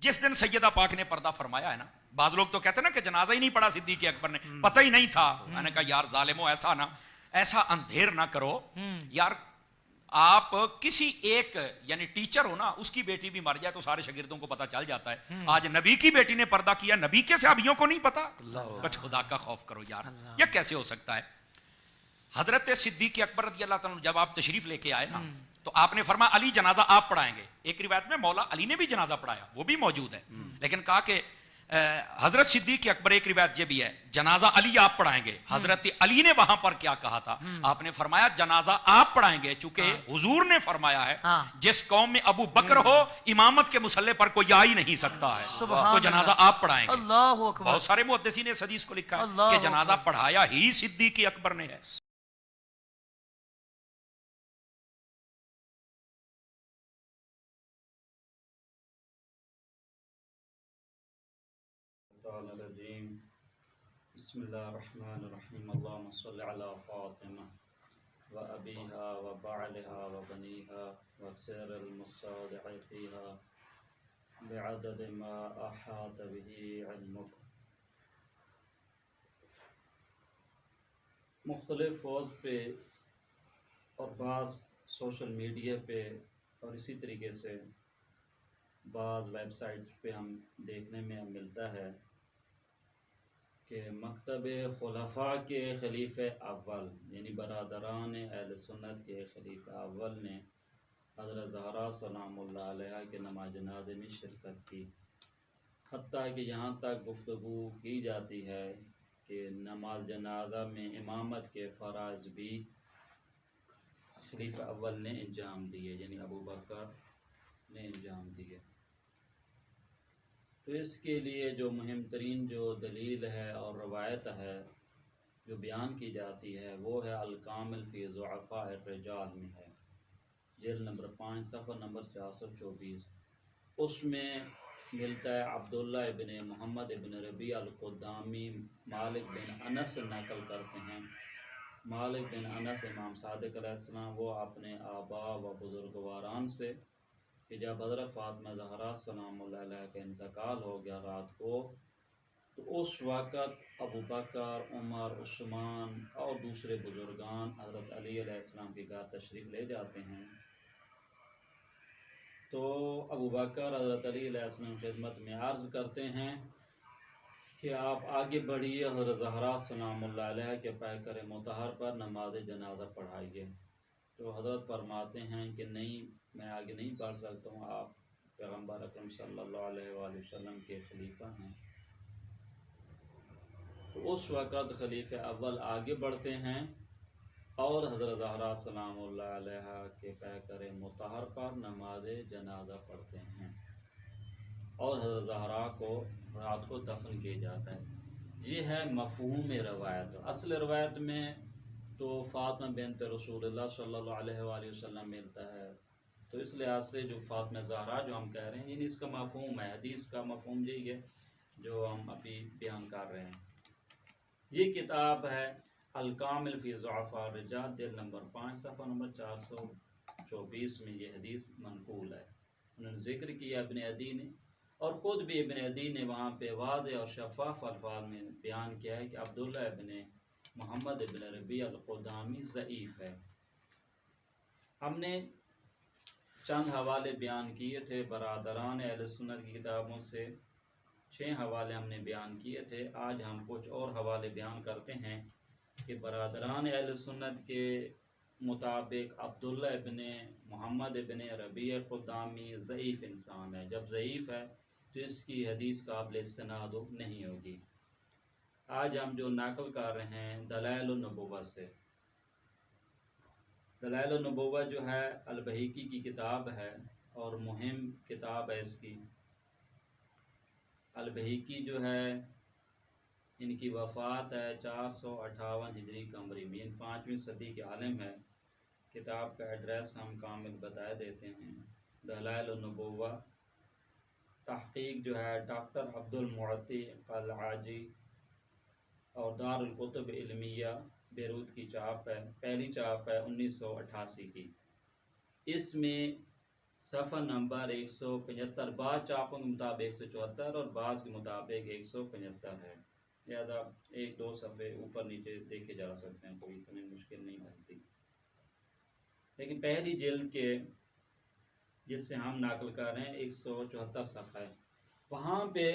جس دن سیدہ پاک نے پردہ فرمایا ہے نا، بعض لوگ تو کہتے ہیں نا کہ جنازہ ہی نہیں پڑھا صدیق اکبر نے، پتہ ہی نہیں تھا. میں نے کہا یار ظالمو ایسا اندھیر نہ کرو یار. آپ کسی ایک یعنی ٹیچر ہو نا، اس کی بیٹی بھی مر جائے تو سارے شاگردوں کو پتہ چل جاتا ہے. آج نبی کی بیٹی نے پردہ کیا، نبی کے صحابیوں کو نہیں پتا. بس خدا کا خوف کرو یار، یہ کیسے ہو سکتا ہے؟ حضرت صدیق اکبر رضی اللہ تعالیٰ جب آپ تشریف لے کے آئے نا تو آپ نے فرمایا علی جنازہ آپ پڑھائیں گے. ایک روایت میں مولا علی نے بھی جنازہ پڑھایا، وہ بھی موجود ہے، لیکن کہا کہ حضرت صدیق اکبر، ایک روایت یہ بھی ہے جنازہ علی آپ پڑھائیں گے. حضرت علی نے وہاں پر کیا کہا تھا؟ آپ نے فرمایا جنازہ آپ پڑھائیں گے، چونکہ حضور نے فرمایا ہے جس قوم میں ابو بکر ہو امامت کے مصلی پر کوئی آ ہی نہیں سکتا ہے، تو جنازہ آپ پڑھائیں گے. بہت سارے محدثین نے اس حدیث کو لکھا ہے کہ جنازہ پڑھایا ہی صدیق اکبر نے ہے. بسم اللہ الرحمن الرحیم. اللہم صل علی فاطمہ و ابیہا و بعلہا و بنیہا و سیر المصادع فیہا بعدد ما احاط به علمک. مختلف فوز پہ اور بعض سوشل میڈیا پہ اور اسی طریقے سے بعض ویب سائٹس پہ ہم دیکھنے میں ملتا ہے کہ مکتب خلفاء کے خلیفہ اول یعنی برادران اہل سنت کے خلیفہ اول نے حضرت زہرا سلام اللہ علیہ کے نماز جنازے میں شرکت کی. حتیٰ کہ یہاں تک گفتگو کی جاتی ہے کہ نماز جنازہ میں امامت کے فرائض بھی خلیفہ اول نے انجام دیے، یعنی ابو بکر نے انجام دیے. تو اس کے لیے جو مہم ترین جو دلیل ہے اور روایت ہے جو بیان کی جاتی ہے وہ ہے الکامل فی ضعفاء الرجال میں ہے، جلد نمبر 5 صفحہ نمبر 424. اس میں ملتا ہے عبداللہ ابن محمد ابن ربیع القدامی مالک بن انس سے نقل کرتے ہیں. مالک بن انس امام صادق علیہ السلام وہ اپنے آبا و بزرگواران سے کہ جب حضرت فاطمہ زہرا سلام اللہ علیہ کا انتقال ہو گیا رات کو، تو اس وقت ابو بکر، عمر، عثمان اور دوسرے بزرگان حضرت علی علیہ السلام کے گھر تشریف لے جاتے ہیں. تو ابو بکر حضرت علی علیہ السلام کی خدمت میں عرض کرتے ہیں کہ آپ آگے بڑھیے، حضرت زہرا سلام اللہ علیہ کے پیکر مطہر پر نماز جنازہ پڑھائیے. تو حضرت فرماتے ہیں کہ نہیں، میں آگے نہیں پڑھ سکتا ہوں، آپ پیغمبر اکرم صلی اللہ علیہ وآلہ وسلم کے خلیفہ ہیں. تو اس وقت خلیفہ اول آگے بڑھتے ہیں اور حضرت زہرا سلام اللہ علیہ کے پیکر مطہر پر نماز جنازہ پڑھتے ہیں اور حضرت زہرا کو رات کو دفن کیا جاتا ہے. یہ ہے مفہوم روایت. اصل روایت میں تو فاطمہ بنت رسول اللہ صلی اللہ علیہ وآلہ وسلم ملتا ہے. تو اس لحاظ سے جو فاطمہ زہرا جو ہم کہہ رہے ہیں یعنی اس کا مفہوم ہے، حدیث کا مفہوم یہی ہے جو ہم ابھی بیان کر رہے ہیں. یہ کتاب ہے الکامل فی ضعفاء الرجال، جلد نمبر 5 صفحہ نمبر 424 میں یہ حدیث منقول ہے. انہوں نے ذکر کیا ابن عدی نے، اور خود بھی ابن عدی نے وہاں پہ واضح اور شفاف الفاظ میں بیان کیا ہے کہ عبداللہ ابن محمد ابن ربیع القدامی ضعیف ہے. ہم نے چند حوالے بیان کیے تھے برادران اہل سنت کی کتابوں سے، 6 حوالے ہم نے بیان کیے تھے. آج ہم کچھ اور حوالے بیان کرتے ہیں کہ برادران اہل سنت کے مطابق عبداللہ ابن محمد ابن ربیع القدامی ضعیف انسان ہے. جب ضعیف ہے تو اس کی حدیث قابل استناد نہیں ہوگی. آج ہم جو نقل کر رہے ہیں دلائل النبوہ سے. دلائل النبوہ جو ہے البہیقی کی کتاب ہے اور مہم کتاب ہے اس کی. البہیقی جو ہے ان کی وفات ہے 458 ہجری قمری میں، 5ویں صدی کے عالم ہے. کتاب کا ایڈریس ہم کامل بتا دیتے ہیں. دلائل النبوہ، تحقیق جو ہے ڈاکٹر عبد المعطی العاجی اور دار الکتب علمیہ بیروت کی چاپ ہے. پہلی چاپ ہے 1988 کی. اس میں صفحہ نمبر 175، بعض چاپوں کے مطابق 174 اور بعض کے مطابق 175 ہے، لہذا ایک دو صفحے اوپر نیچے دیکھے جا سکتے ہیں، کوئی اتنی مشکل نہیں بنتی۔ لیکن پہلی جلد کے جس سے ہم نقل کر رہے ہیں 174 صفحہ ہے، وہاں پہ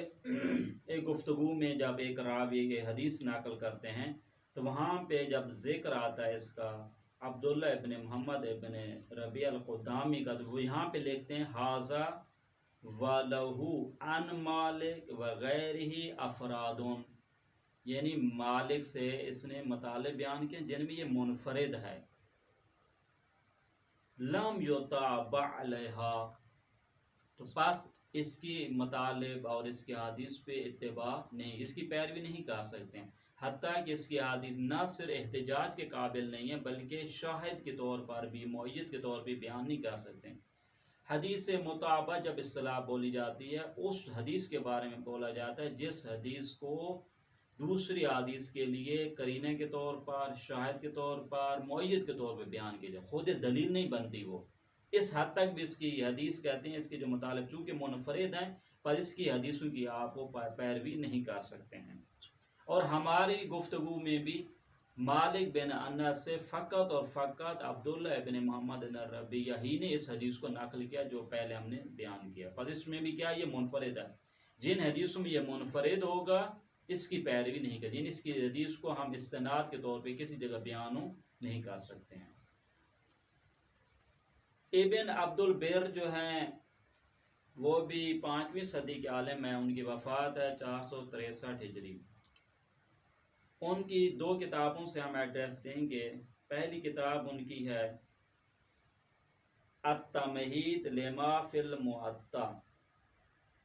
ایک گفتگو میں جب ایک راوی یہ حدیث نقل کرتے ہیں تو وہاں پہ جب ذکر آتا ہے اس کا عبداللہ ابن محمد ابن ربیع القدامی کا، تو وہ یہاں پہ لکھتے ہیں ھذا وَلَهُ عن مالک وغیرہ افرادون، یعنی مالک سے اس نے مطالب بیان کیے جن میں یہ منفرد ہے، لم یتابع علیہا، تو پس اس کی مطالب اور اس کی حدیث پہ اتباع نہیں، اس کی پیروی نہیں کر سکتے ہیں، حتیٰ کہ اس کی حدیث نہ صرف احتجاج کے قابل نہیں ہے بلکہ شاہد کے طور پر بھی، مؤید کے طور پہ بیان نہیں کر سکتے ہیں۔ حدیث متابعہ جب اصطلاح بولی جاتی ہے اس حدیث کے بارے میں بولا جاتا ہے جس حدیث کو دوسری حدیث کے لیے قرینہ کے طور پر، شاہد کے طور پر، مؤید کے طور پر بیان کیا جائے، خود دلیل نہیں بنتی وہ، اس حد تک بھی اس کی حدیث کہتے ہیں، اس کے جو مطالب چونکہ منفرد ہیں پر اس کی حدیثوں کی آپ وہ پیروی نہیں کر سکتے ہیں۔ اور ہماری گفتگو میں بھی مالک بن انس سے فقط اور فقط عبداللہ ابن محمد بن ربیع ہی نے اس حدیث کو نقل کیا جو پہلے ہم نے بیان کیا، پر اس میں بھی کیا یہ منفرد ہے، جن حدیثوں میں یہ منفرد ہوگا اس کی پیروی نہیں کریں، یعنی اس کی حدیث کو ہم استناد کے طور پہ کسی جگہ بیان نہیں کر سکتے ہیں۔ ابن عبد البر جو ہیں وہ بھی 5ویں صدی کے عالم ہیں، ان کی وفات ہے 463 ہجری۔ ان کی 2 کتابوں سے ہم ایڈریس دیں گے۔ پہلی کتاب ان کی ہے التمہید لما فی الموطا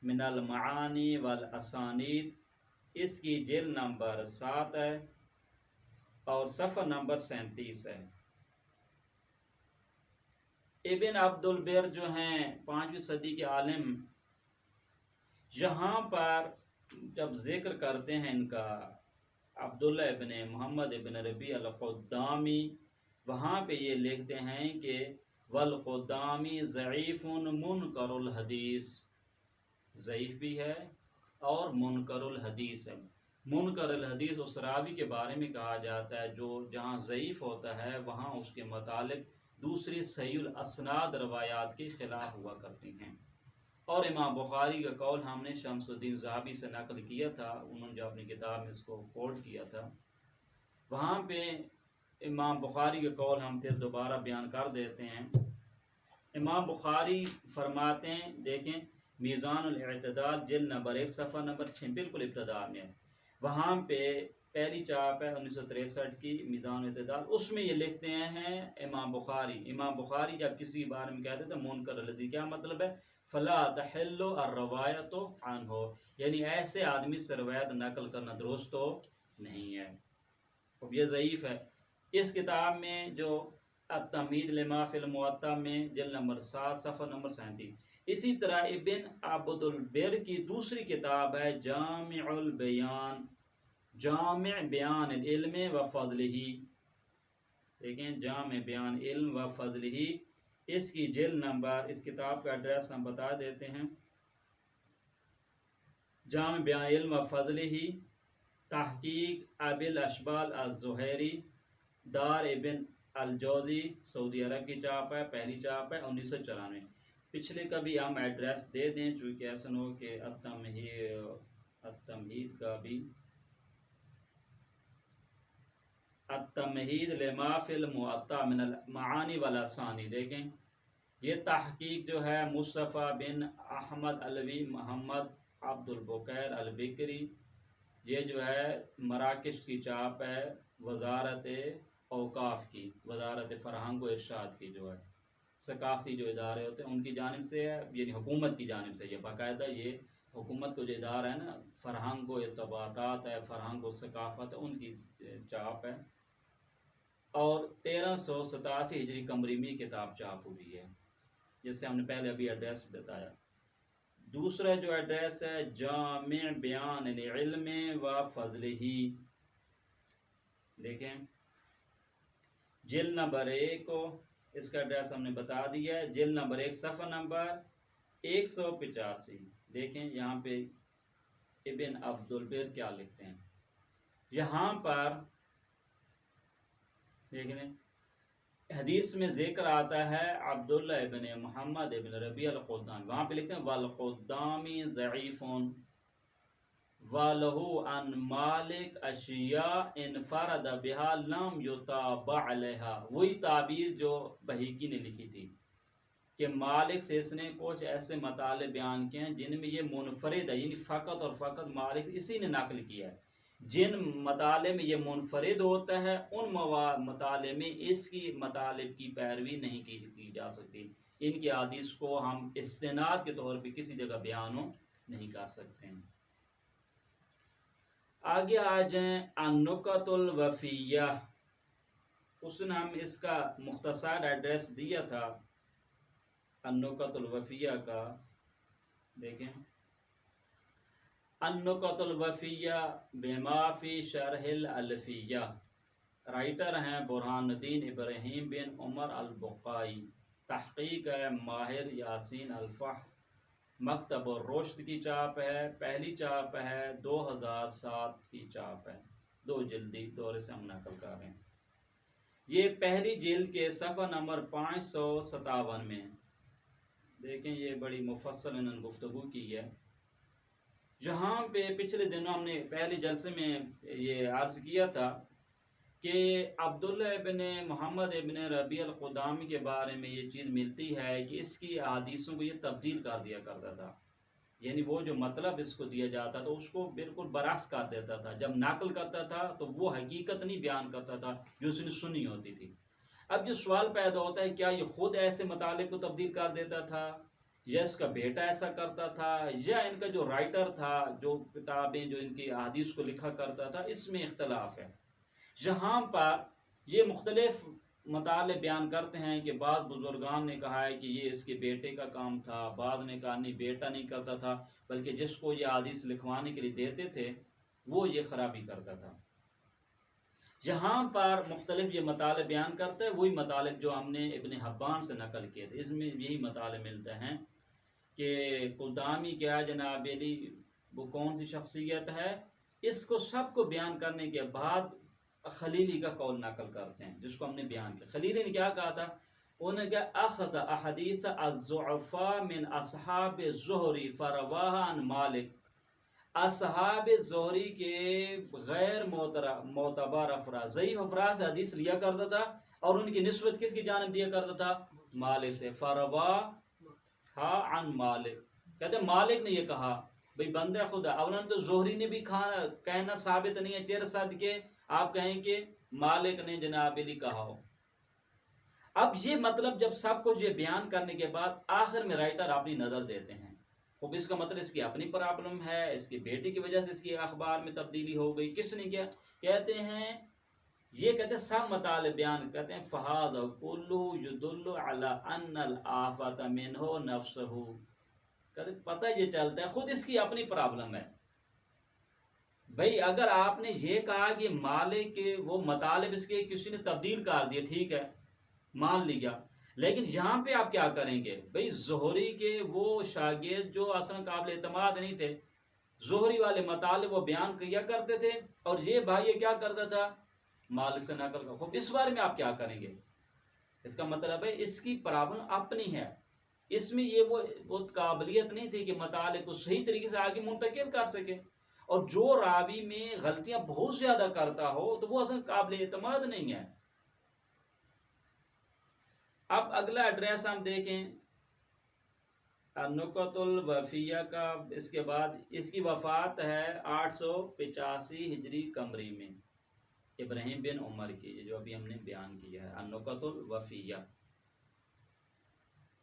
من المعانی والاسانید، اس کی جلد نمبر 7 ہے اور صفحہ نمبر 37 ہے۔ ابن عبد البر جو ہیں 5ویں صدی کے عالم، یہاں پر جب ذکر کرتے ہیں ان کا عبداللہ ابن محمد ابن ربیع القدامی، وہاں پہ یہ لکھتے ہیں کہ والقدامی ضعیف منکر الحدیث، ضعیف بھی ہے اور منکر الحدیث ہے۔ منکر الحدیث اس راوی کے بارے میں کہا جاتا ہے جو جہاں ضعیف ہوتا ہے وہاں اس کے متعلق دوسری صحیح الاسناد روایات کے خلاف ہوا کرتی ہیں۔ اور امام بخاری کا قول ہم نے شمس الدین ذہبی سے نقل کیا تھا، انہوں نے جو اپنی کتاب میں اس کو کوٹ کیا تھا، وہاں پہ امام بخاری کا قول ہم پھر دوبارہ بیان کر دیتے ہیں۔ امام بخاری فرماتے ہیں، دیکھیں میزان الاعتدال جلد نمبر 1 صفحہ نمبر 6 بالکل ابتدا میں، وہاں پہ پہلی چاپ ہے 1963 کی میزان الاعتدال، اس میں یہ لکھتے ہیں امام بخاری جب کسی بارے میں کہتے تھے منکر الحدیث، کیا مطلب ہے؟ فلا تحل الروایت عنہ، یعنی ایسے آدمی سے روایت نقل کرنا درست تو نہیں ہے، اب یہ ضعیف ہے۔ اس کتاب میں جو التمہید لما فی الموطا میں جلد نمبر 7 صفحہ نمبر 37، اسی طرح ابن عبد البر کی دوسری کتاب ہے جامع البیان، جامع بیان العلم و فضلہ، دیکھیں جامع بیان علم و فضلہ، اس کی جلد نمبر، اس کتاب کا ایڈریس ہم بتا دیتے ہیں، جامع بیان علم و فضلہ، تحقیق ابی الاشبال الزہیری، دار ابن الجوزی، سعودی عرب کی چاپ ہے، پہلی چاپ ہے 1994۔ پچھلے کا بھی ہم ایڈریس دے دیں چونکہ ایسا نہ ہو کہ التمہید کا بھی، التمہید لما فی الموطا من المعانی والاسانی، دیکھیں یہ تحقیق جو ہے مصطفیٰ بن احمد علوی محمد عبد البقیر البکری، یہ جو ہے مراکش کی چاپ ہے، وزارت اوقاف کی، وزارت فرہنگ و ارشاد کی، جو ہے ثقافتی جو ادارے ہوتے ہیں ان کی جانب سے ہے، یعنی حکومت کی جانب سے، یہ باقاعدہ یہ حکومت کو جو ادارہ ہے نا، فرہنگ و ارتباطات ہے، فرہنگ و ثقافت ہے، ان کی چاپ ہے، اور 1387 ہجری قمری میں کتاب چاپ ہوئی ہے، جیسے ہم نے پہلے ابھی ایڈریس بتایا۔ دوسرا جو ایڈریس ہے جامع بیان العلم و فضلہ، دیکھیں جلد نمبر 1 اس کا ایڈریس ہم نے بتا دیا ہے، جلد نمبر 1 صفحہ نمبر 185۔ دیکھیں یہاں پہ ابن عبد البر کیا لکھتے ہیں، یہاں پر دیکھیں حدیث میں ذکر آتا ہے عبداللہ ابن محمد ابن ربیع القدام، وہاں پہ لکھتے ہیں والقدامی ضعیف وَلَهُ عن مالک اشیاء انفرد بها لم یتابع علیہا، وہی تعبیر جو بہیقی نے لکھی تھی کہ مالک سے اس نے کچھ ایسے مطالب بیان کیے ہیں جن میں یہ منفرد ہے، یعنی فقط اور فقط مالک اسی نے نقل کیا ہے، جن مطالب میں یہ منفرد ہوتا ہے ان مطالب میں اس کی مطالب کی پیروی نہیں کی جا سکتی، ان کی حدیث کو ہم استناد کے طور پہ کسی جگہ بیان نہیں کر سکتے ہیں۔ آگے آ جائیں النکت الوفیہ، اس نے ہم اس کا مختصر ایڈریس دیا تھا النکت الوفیہ کا، دیکھیں النکت الوفیہ بما فی شرح الالفیہ، رائٹر ہیں برہان الدین ابراہیم بن عمر البقائی، تحقیق ہے ماہر یاسین الفح، مکتب الرشد کی چاپ ہے، پہلی چاپ ہے 2007 کی چاپ ہے، 2 جلدی دورے سے ہم نقل کر رہے ہیں۔ یہ پہلی جلد کے صفحہ نمبر 557 میں دیکھیں، یہ بڑی مفصل انہوں نے گفتگو کی ہے، جہاں پہ پچھلے دنوں ہم نے پہلے جلسے میں یہ عرض کیا تھا کہ عبداللہ ابن محمد ابن ربیع القدامی کے بارے میں یہ چیز ملتی ہے کہ اس کی احادیثوں کو یہ تبدیل کر دیا کرتا تھا، یعنی وہ جو مطلب اس کو دیا جاتا تھا اس کو بالکل برعکس کر دیتا تھا، جب نقل کرتا تھا تو وہ حقیقت نہیں بیان کرتا تھا جو اس نے سنی ہوتی تھی۔ اب جو سوال پیدا ہوتا ہے کیا یہ خود ایسے مطالب کو تبدیل کر دیتا تھا یا اس کا بیٹا ایسا کرتا تھا یا ان کا جو رائٹر تھا جو کتابیں جو ان کی احادیث کو لکھا کرتا تھا، اس میں اختلاف ہے۔ جہاں پر یہ مختلف مطالب بیان کرتے ہیں کہ بعض بزرگان نے کہا ہے کہ یہ اس کے بیٹے کا کام تھا، بعض نے کہا نہیں بیٹا نہیں کرتا تھا بلکہ جس کو یہ حدیث لکھوانے کے لیے دیتے تھے وہ یہ خرابی کرتا تھا۔ یہاں پر مختلف یہ مطالب بیان کرتا ہے، وہی مطالب جو ہم نے ابن حبان سے نقل کیے تھے، اس میں یہی مطالب ملتے ہیں کہ قدامی کیا جناب علی وہ کون سی شخصیت ہے، اس کو سب کو بیان کرنے کے بعد خلیلی کا قول نقل کرتے ہیں جس کو ہم نے بیان کیا۔ خلیلی نے کیا کہا تھا، انہوں نے کہا اخذ احادیث الضعفاء من اصحاب الزہری فرواها عن مالک، اصحاب زہری کے غیر معتبر افراد، ضعیف افراد سے حدیث لیا کرتا تھا اور ان کی نسبت کس کی جانب دیا کرتا تھا، مالک سے، فرواها عن مالک، کہتے ہیں مالک نے یہ کہا، بھئی بندہ خدا اولاً تو زہری نے بھی کہنا ثابت نہیں ہے، چیر صدقے آپ کہیں کہ مالک نے جناب علی کہا ہو۔ اب یہ مطلب جب سب کچھ یہ بیان کرنے کے بعد آخر میں رائٹر اپنی نظر دیتے ہیں، خوب اس کا مطلب اس کی اپنی پرابلم ہے، اس کی بیٹی کی وجہ سے اس کی اخبار میں تبدیلی ہو گئی، کس نے کیا، کہتے ہیں یہ کہتے ہیں سب مطالب بیان کہتے ہیں فہاد کلہ یدل علی ان الآفت منہ نفسہ، کہتے ہیں پتہ یہ چلتا ہے خود اس کی اپنی پرابلم ہے۔ بھئی اگر آپ نے یہ کہا کہ مالک کے وہ مطالب اس کے کسی نے تبدیل کر دیا، ٹھیک ہے مان لیا، لیکن یہاں پہ آپ کیا کریں گے، بھئی زہری کے وہ شاگرد جو اصلا قابل اعتماد نہیں تھے، زہری والے مطالب وہ بیان کیا کرتے تھے اور یہ بھائی یہ کیا کرتا تھا، مالک سے نقل کا، خوب اس بارے میں آپ کیا کریں گے، اس کا مطلب ہے اس کی پرابلم اپنی ہے، اس میں یہ وہ قابلیت نہیں تھی کہ مطالب کو صحیح طریقے سے آگے منتقل کر سکے، اور جو راوی میں غلطیاں بہت زیادہ کرتا ہو تو وہ اصلا قابل اعتماد نہیں ہے۔ اب اگلا ایڈریس ہم دیکھیں النکت الوفیہ کا، اس کے بعد اس کی وفات ہے 885 ہجری قمری میں، ابراہیم بن عمر کی، جو ابھی ہم نے بیان کیا ہے النکت الوفیہ۔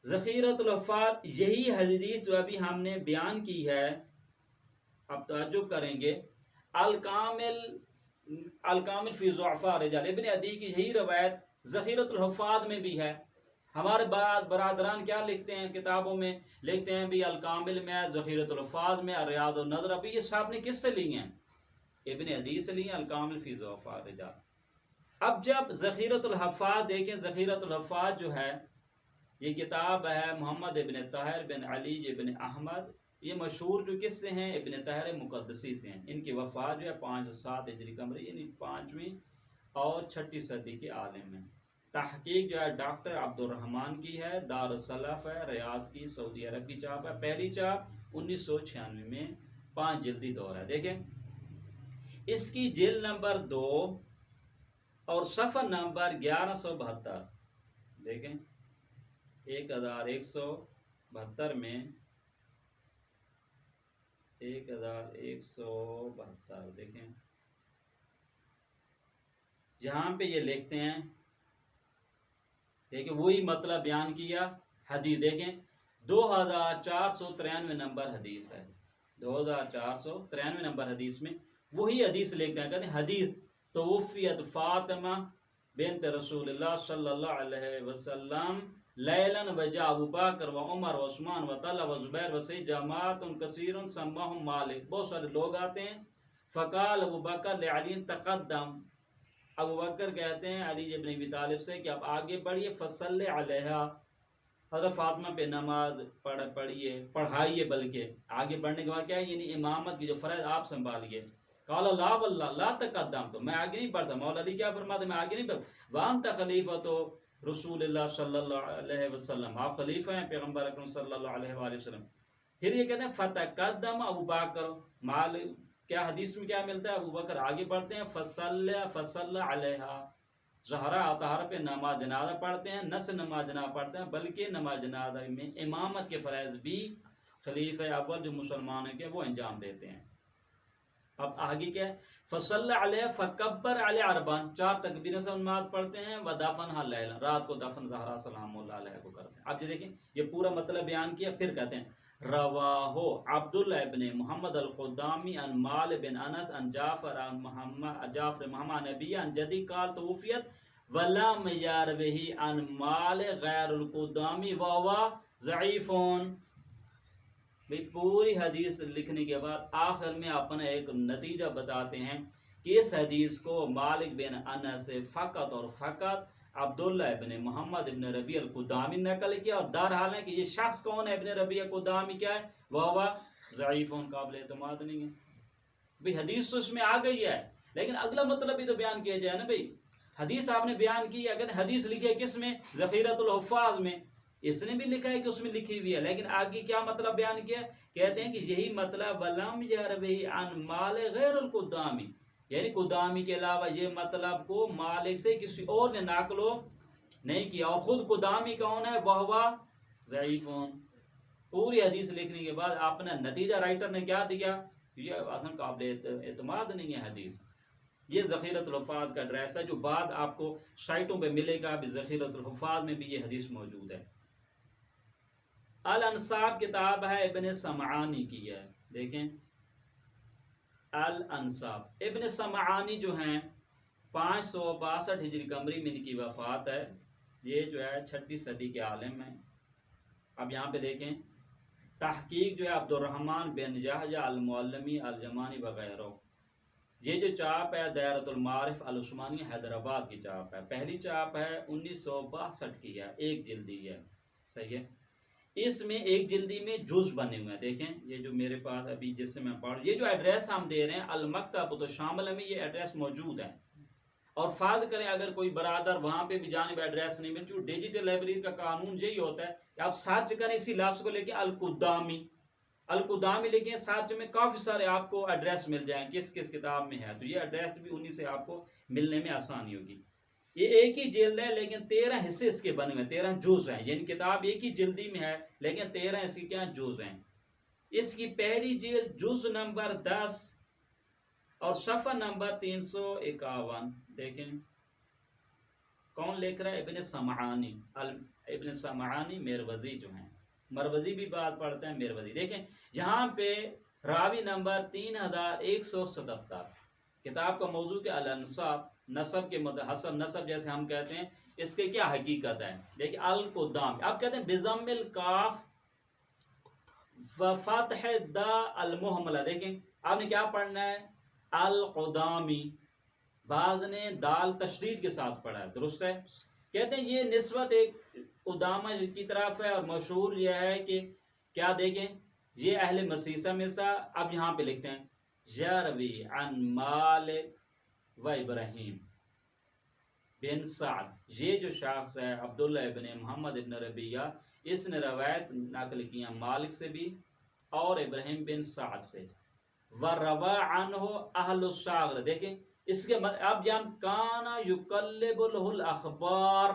ذخیرۃ الوفات یہی حدیث جو ابھی ہم نے بیان کی ہے، اب تعجب کریں گے، الکامل فی ضعفاء رجال، ابن عدی کی یہی روایت ذخیرۃ الحفاظ میں بھی ہے۔ ہمارے برادران کیا لکھتے ہیں کتابوں میں، لکھتے ہیں بھی الکامل میں، ذخیرۃ الحفاظ میں، ریاض النظر، ابھی یہ سب نے کس سے لی ہیں، ابن عدی سے لی ہیں، الکامل فی ضعفاء رجال۔ اب جب ذخیرۃ الحفاظ دیکھیں، ذخیرۃ الحفاظ جو ہے یہ کتاب ہے محمد ابن طاہر بن علی ابن احمد، یہ مشہور جو کس سے ہیں؟ ابن طاہر مقدسی سے ہیں۔ ان کی وفات جو ہے 507 ہجری قمری یعنی 5ویں اور 6ٹھی صدی کے عالم ہیں۔ تحقیق جو ہے ڈاکٹر عبد الرحمن کی ہے، دار السلف ہے، ریاض کی، سعودی عرب کی چاپ ہے، پہلی چاپ 1996 میں، 5 جلدی دور ہے۔ دیکھیں اس کی جلد نمبر 2 اور صفحہ نمبر 1172، دیکھیں 1172 میں 1172 دیکھیں جہاں پہ یہ لکھتے ہیں، دیکھیں وہی مطلب بیان کیا حدیث، دیکھیں 2493 نمبر حدیث ہے، 2493 نمبر حدیث میں وہی حدیث لکھتے ہیں، کہتے ہیں حدیث توفیت فاطمہ بنت رسول اللہ صلی اللہ علیہ وسلم لیلن وجاء ابو بکر و عمر و عثمان و طلحہ و زبیر و سعید جماعت کثیر سماہم مالک، بہت سارے لوگ آتے ہیں، فقال ابو بکر لعلی تقدم، ابو بکر کہتے ہیں علی ابن ابی طالب سے کہ آپ آگے بڑھیے، فصلی علیہا، حضرت فاطمہ پہ نماز پڑھائیے، بلکہ آگے بڑھنے کے بعد کیا ہے یعنی امامت کی جو فرض آپ سنبھالیے۔ قال لا واللہ لا تقدم، تو میں آگے نہیں بڑھتا، مولا علی کیا فرماتے میں آگے نہیں بڑھتا، وانت خلیفۃ رسول اللہ صلی اللہ علیہ وسلم، آپ خلیفہ ہیں پیغمبر اکرم صلی اللہ علیہ وآلہ وسلم۔ پھر یہ کہتے ہیں فتقدم ابو بکر، مال کیا حدیث میں کیا ملتا ہے؟ ابو بکر آگے بڑھتے ہیں، فصلی علیہا، زہرا اطہار پہ نماز جنازہ پڑھتے ہیں، نہ سے نماز جنازہ پڑھتے ہیں بلکہ نماز جنازہ میں امامت کے فرائض بھی خلیفہ اول جو مسلمانوں کے وہ انجام دیتے ہیں۔ اب آگے کیا ہے؟ فصلی علیہ فکبر علیہ اربعا، 4 تکبیریں سے نماز پڑھتے ہیں، ودفنھا لیلا، رات کو دفن زہرا سلام اللہ علیہ کو کرتے ہیں۔ اب یہ دیکھیں یہ پورا مطلب بیان کیا، پھر کہتے ہیں رواہ عبداللہ ابن محمد القدامی عن مال بن انس عن جعفر محمد نبی عن جدی قال توفیت ولم یروہ عن مال غیر القدامی وہو ضعیفون۔ بھئی پوری حدیث لکھنے کے بعد آخر میں اپنا ایک نتیجہ بتاتے ہیں کہ اس حدیث کو مالک بن انس سے فقط اور فقط عبداللہ ابن محمد ابن ربیع القدامی نقل کیا، اور در حال ہے کہ یہ شخص کون ہے؟ ابن ربیع القدامی کیا ہے؟ وہ ضعیف، قابل اعتماد نہیں ہے۔ بھئی حدیث تو اس میں آ گئی ہے، لیکن اگلا مطلب بھی تو بیان کیا جائے نا۔ بھئی حدیث آپ نے بیان کی ہے، کہتے ہیں حدیث لکھی ہے کس میں؟ ذخیرۃ الحفاظ میں، اس نے بھی لکھا ہے کہ اس میں لکھی ہوئی ہے، لیکن آگے کیا مطلب بیان کیا؟ کہتے ہیں کہ یہی مطلب ولم یروہ عن مال غیر القدامی، یعنی قدامی کے علاوہ یہ مطلب کو مالک سے کسی اور نے نقل نہیں کیا، اور خود قدامی کون ہے؟ وہ ضعیفون۔ پوری حدیث لکھنے کے بعد اپنا نتیجہ رائٹر نے کیا دیا؟ یہ اصلا قابل اعتماد نہیں ہے حدیث۔ یہ ذخیرۃ الحفاظ کا ایڈریس ہے جو بعد آپ کو سائٹوں پہ ملے گا، بھی ذخیرۃ الحفاظ میں بھی یہ حدیث موجود ہے۔ الانصاب کتاب ہے ابن سمعانی کی ہے، دیکھیں الانصاب ابن سمعانی جو ہیں 562 ہجری قمری میں ان کی وفات ہے، یہ جو ہے 6ٹھی صدی کے عالم ہیں۔ اب یہاں پہ دیکھیں تحقیق جو ہے عبد الرحمن بن یحییٰ المعلمی الجمانی وغیرہ، یہ جو چاپ ہے دائرۃ المعارف العثمانی حیدرآباد کی چاپ ہے، پہلی چاپ ہے 1962 کی ہے، 1 جلدی ہے، صحیح ہے۔ اس میں 1 جلدی میں جز بنے ہوئے ہیں، دیکھیں یہ جو میرے پاس ابھی جس سے میں پڑھ، یہ جو ایڈریس ہم دے رہے ہیں المکتب تو شامل میں یہ ایڈریس موجود ہے، اور فرض کریں اگر کوئی برادر وہاں پہ بھی جانب ایڈریس نہیں مل، چونکہ ڈیجیٹل لائبریری کا قانون یہی ہوتا ہے کہ آپ سرچ کریں اسی لفظ کو لے کے القدامی لکھیں، سرچ میں کافی سارے آپ کو ایڈریس مل جائیں کس کس کتاب میں ہے، تو یہ ایڈریس بھی انہی سے آپ کو ملنے میں آسانی ہوگی۔ یہ ایک ہی جلد ہے لیکن 13 حصے اس کے بنے ہوئے، 13 جز ہیں، یعنی کتاب ایک ہی جلدی میں ہے لیکن 13 اس کی کیا جز ہیں۔ اس کی پہلی جلد جز نمبر 10 اور صفحہ نمبر 351، دیکھیں کون لکھ رہا ہے؟ ابن سمعانی، ابن سمعانی مروزی جو ہیں، مروزی بھی بات پڑھتے ہیں مروزی۔ دیکھیں یہاں پہ راوی نمبر 3177، کتاب کا موضوع کے الانصاب، نسب کے حسب نسب جیسے ہم کہتے ہیں، اس کے کیا حقیقت ہے؟ دیکھیں القدام، آپ کہتے ہیں بضم الکاف وفتح دا المہملہ، دیکھیں آپ نے کیا پڑھنا ہے؟ القدامی، بعض نے دال تشدید کے ساتھ پڑھا ہے، درست ہے؟ کہتے ہیں یہ نسبت ایک ادامہ کی طرف ہے، اور مشہور یہ ہے کہ کیا دیکھیں یہ اہل مسیسہ میں سا، اب یہاں پہ لکھتے ہیں یروی عن مالک و ابراہیم بن سعد، یہ جو شخص ہے عبداللہ ابن محمد ابن ربیہ، اس نے روایت نقل کیا مالک سے بھی اور ابراہیم بن سعد سے، وروا عنہ اہل الشاغر، دیکھیں اس کے اب جان کانا یقلب له الاخبار